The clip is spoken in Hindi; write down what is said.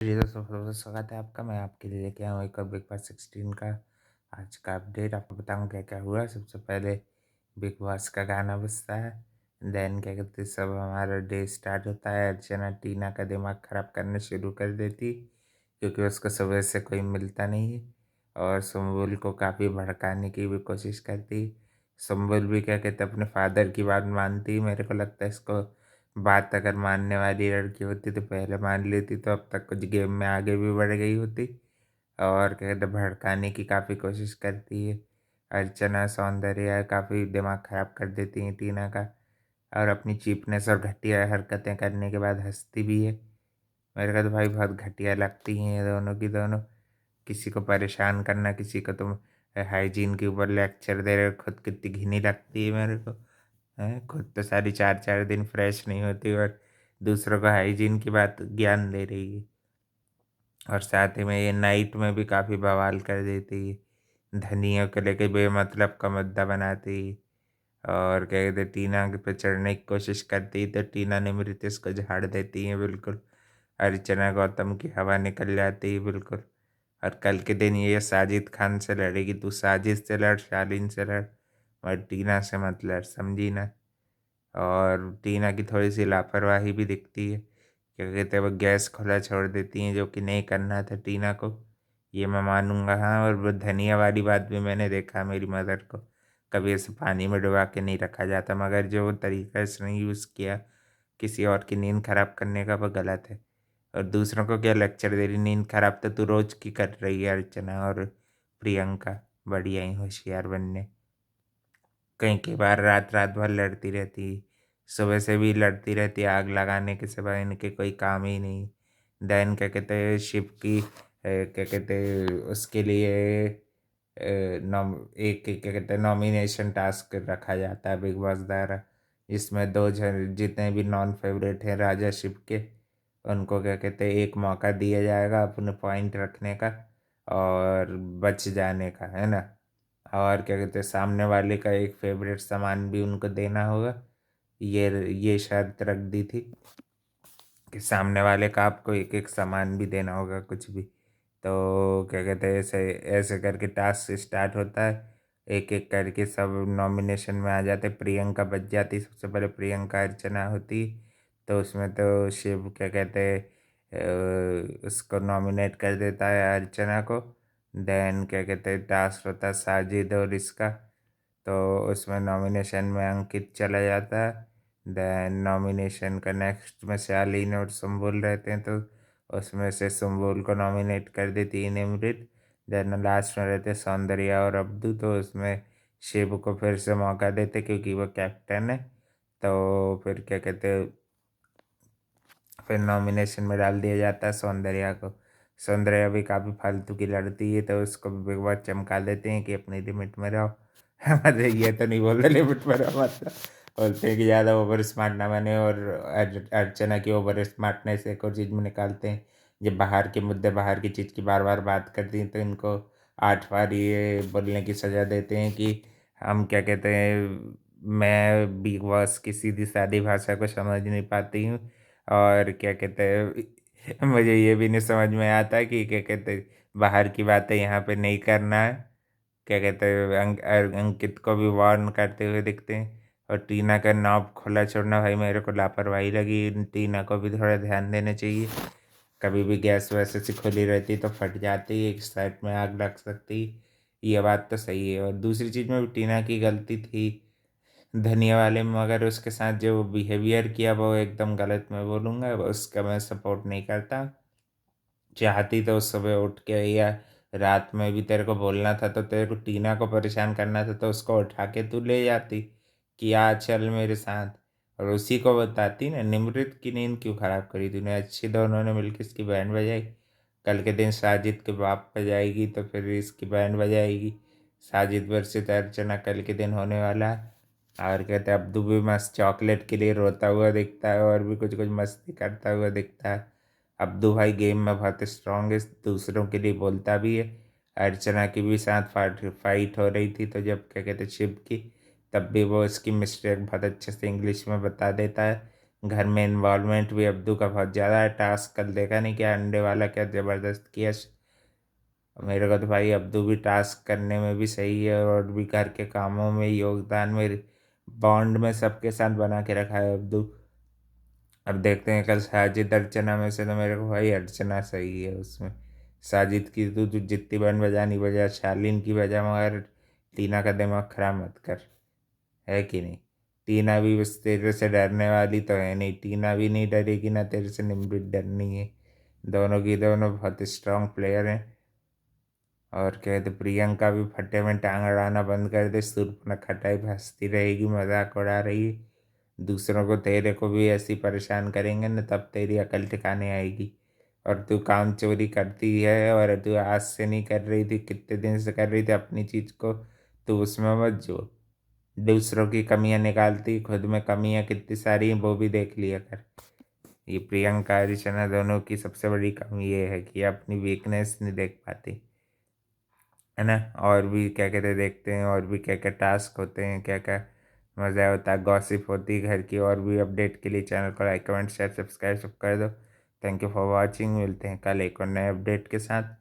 जी दोस्तों, बहुत-बहुत स्वागत है आपका। मैं आपके लिए लेके आया हूँ एक और बिग बॉस 16 का आज का अपडेट। आपको बताऊँ क्या-क्या हुआ। सबसे पहले बिग बॉस का गाना बजता है। देन क्या कहते हैं, सब हमारा डे स्टार्ट होता है। अर्चना टीना का दिमाग ख़राब करना शुरू कर देती, क्योंकि उसको सुबह से कोई मिलता नहीं है और सुम्बुल को काफ़ी भड़काने की भी कोशिश करती। सुम्बुल भी क्या कहते हैं, अपने फादर की बात मानती। मेरे को लगता है इसको बात अगर मानने वाली लड़की होती तो पहले मान लेती, तो अब तक कुछ गेम में आगे भी बढ़ गई होती। और क्या कहते हैं, भड़काने की काफ़ी कोशिश करती है। अर्चना, सौंदर्या काफ़ी दिमाग ख़राब कर देती हैं टीना का, और अपनी चीपनेस और घटिया हरकतें करने के बाद हँसती भी है। मेरे को तो भाई बहुत घटिया लगती हैं ये दोनों की दोनों। किसी को परेशान करना, किसी को तुम हाइजीन के ऊपर लेक्चर दे रहे हो, खुद कितनी घिनी लगती है मेरे को। हैं, खुद तो सारी 4-4 दिन फ्रेश नहीं होती और दूसरों को हाइजीन की बात ज्ञान दे रही है। और साथ ही में ये नाइट में भी काफ़ी बवाल कर देती है। धनियों को लेके बेमतलब का मुद्दा बनाती, और क्या कहते हैं, टीना पे चढ़ने की कोशिश करती तो टीना निमृत को झाड़ देती है बिल्कुल। अर्चना गौतम की हवा निकल जाती है बिल्कुल। और कल के दिन ये साजिद खान से लड़ेगी। तू साजिद से लड़, शालीन से लड़, और टीना से मत लड़, समझी ना। और टीना की थोड़ी-सी लापरवाही भी दिखती है। क्या कहते हैं, वो गैस खुला छोड़ देती हैं, जो कि नहीं करना था टीना को। ये मैं मानूँगा हाँ। और वो धनिया वाली बात भी मैंने देखा मेरी मदर को। कभी ऐसे पानी में डुबा के नहीं रखा जाता, मगर जो तरीका इसने यूज़ किया किसी और की नींद ख़राब करने का, वो गलत है। और दूसरों को क्या लेक्चर दे रही, नींद ख़राब तो तू रोज़ की कर रही है अर्चना और प्रियंका। बढ़िया ही होशियार बनने। कई-कई बार रात-रात भर लड़ती रहती, सुबह से भी लड़ती रहती, आग लगाने के सिवाय इनके कोई काम ही नहीं। देन क्या कहते हैं, शिव की क्या कहते हैं, उसके लिए एक क्या कहते हैं, नॉमिनेशन टास्क रखा जाता है बिग बॉस द्वारा, जिसमें 2 जन जितने भी नॉन फेवरेट हैं राजा शिव के, उनको क्या कहते हैं, एक मौका दिया जाएगा अपने पॉइंट रखने का और बच जाने का, है ना? और क्या कहते हैं, सामने वाले का एक फ़ेवरेट सामान भी उनको देना होगा। ये शर्त रख दी थी कि सामने वाले का आपको एक-एक सामान भी देना होगा कुछ भी। तो क्या कहते हैं, ऐसे ऐसे करके टास्क स्टार्ट होता है। एक-एक करके सब नॉमिनेशन में आ जाते। प्रियंका बच जाती, सबसे पहले प्रियंका अर्चना होती। तो उसमें तो शिव क्या कहते हैं, उसको नॉमिनेट कर देता है अर्चना को। देन क्या कहते हैं, टास्क होता है साजिद और इसका। तो उसमें नॉमिनेशन में अंकित चला जाता है। देन नॉमिनेशन का नेक्स्ट में शालीन और सुम्बुल रहते हैं, तो उसमें से सुम्बुल को नॉमिनेट कर देती है निमृत। देन लास्ट में रहते हैं सौंदर्या और अब्दू, तो उसमें शिव को फिर से मौका देते क्योंकि वो कैप्टन है। तो फिर क्या कहते हैं, फिर नॉमिनेशन में डाल दिया जाता है सौंदर्या को। सौंदर्या भी काफ़ी फालतू की लड़ती है, तो उसको भी बिग बॉस चमका देते हैं कि अपनी लिमिट में रहो। मतलब ये तो नहीं बोल रहे लिमिट में रहो, मतलब बोलते हैं कि ज़्यादा ओवर स्मार्ट ना बने। और अर्चना की ओवर स्मार्टनेस एक और चीज़ में निकालते हैं। जब बाहर के मुद्दे, बाहर की चीज़ की बार बार बात करती हैं, तो इनको 8 बार ये बोलने की सज़ा देते हैं कि हम क्या कहते हैं, मैं बिग बॉस की सीधी सादी भाषा को समझ नहीं पाती हूँ। और क्या कहते हैं, मुझे ये भी नहीं समझ में आता कि क्या कहते हैं, बाहर की बातें यहाँ पे नहीं करना है। क्या कहते हैं, अंकित को भी वार्न करते हुए दिखते हैं। और टीना का नॉब खुला छोड़ना, भाई मेरे को लापरवाही लगी। टीना को भी थोड़ा ध्यान देना चाहिए। कभी भी गैस वैसे से खुली रहती तो फट जाती, एक साइड में आग लग सकती। ये बात तो सही है। और दूसरी चीज़ में भी टीना की गलती थी धनिया वाले में, मगर उसके साथ जो बिहेवियर किया वो एकदम गलत मैं बोलूँगा, उसका मैं सपोर्ट नहीं करता। चाहती तो सुबह उठ के या रात में भी तेरे को बोलना था, तो तेरे को टीना को परेशान करना था तो उसको उठा के तू ले जाती कि आ चल मेरे साथ, और उसी को बताती ना। निमृत की नींद क्यों खराब करी तूने? अच्छी दोनों ने मिलकर इसकी बैंड बजाई। कल के दिन साजिद के बाप पे जाएगी तो फिर इसकी बैंड बजाएगी। साजिद वर्सेस अर्चना कल के दिन होने वाला है। और कहते हैं, अब्दू भी मस्त चॉकलेट के लिए रोता हुआ दिखता है और भी कुछ कुछ मस्ती करता हुआ दिखता है। अब्दू भाई गेम में बहुत स्ट्रांग है, दूसरों के लिए बोलता भी है। अर्चना की भी साथ फाइट हो रही थी, तो जब क्या कहते हैं, शिव की, तब भी वो इसकी मिस्टेक बहुत अच्छे से इंग्लिश में बता देता है। घर में इन्वॉल्वमेंट भी अब्दू का बहुत ज़्यादा है। टास्क कल देखा नहीं क्या अंडे वाला क्या ज़बरदस्त किया। मेरे को तो भाई अब्दू भी टास्क करने में भी सही है और भी घर के कामों में योगदान में बॉन्ड में सबके साथ बना के रखा है अब्दू। अब देखते हैं कल साजिद अर्चना में से तो मेरे को भाई अर्चना सही है उसमें। साजिद की तू जितनी बन बजानी बजा, शालीन की बजा, मगर टीना का दिमाग खराब मत कर। है कि नहीं? टीना भी बस तेरे से डरने वाली तो है नहीं, टीना भी नहीं डरेगी ना तेरे से निम्बित डरनी है। दोनों की दोनों बहुत स्ट्रांग प्लेयर हैं। और कहते प्रियंका भी फट्टे में टांग अड़ाना बंद कर दे, सुर्पनखा टाइप हंसती रहेगी, मजाक उड़ा रही है। दूसरों को तेरे को भी ऐसी परेशान करेंगे ना तब तेरी अकल ठिकाने आएगी। और तू काम चोरी करती है और तू आज से नहीं कर रही थी, कितने दिन से कर रही थी अपनी चीज़ को। तू उसमें मत जो दूसरों की कमियां निकालती, खुद में कमियां कितनी सारी हैं वो भी देख लिया कर। ये प्रियंका अर्चना दोनों की सबसे बड़ी कमी ये है कि अपनी वीकनेस नहीं देख पाती, है ना। और भी क्या कहते देखते हैं और भी क्या क्या टास्क होते हैं, क्या क्या मज़ा होता है, गॉसिप होती है घर की। और भी अपडेट के लिए चैनल को लाइक कमेंट शेयर सब्सक्राइब सब कर दो। Thank you for watching. मिलते हैं कल एक और नए अपडेट के साथ।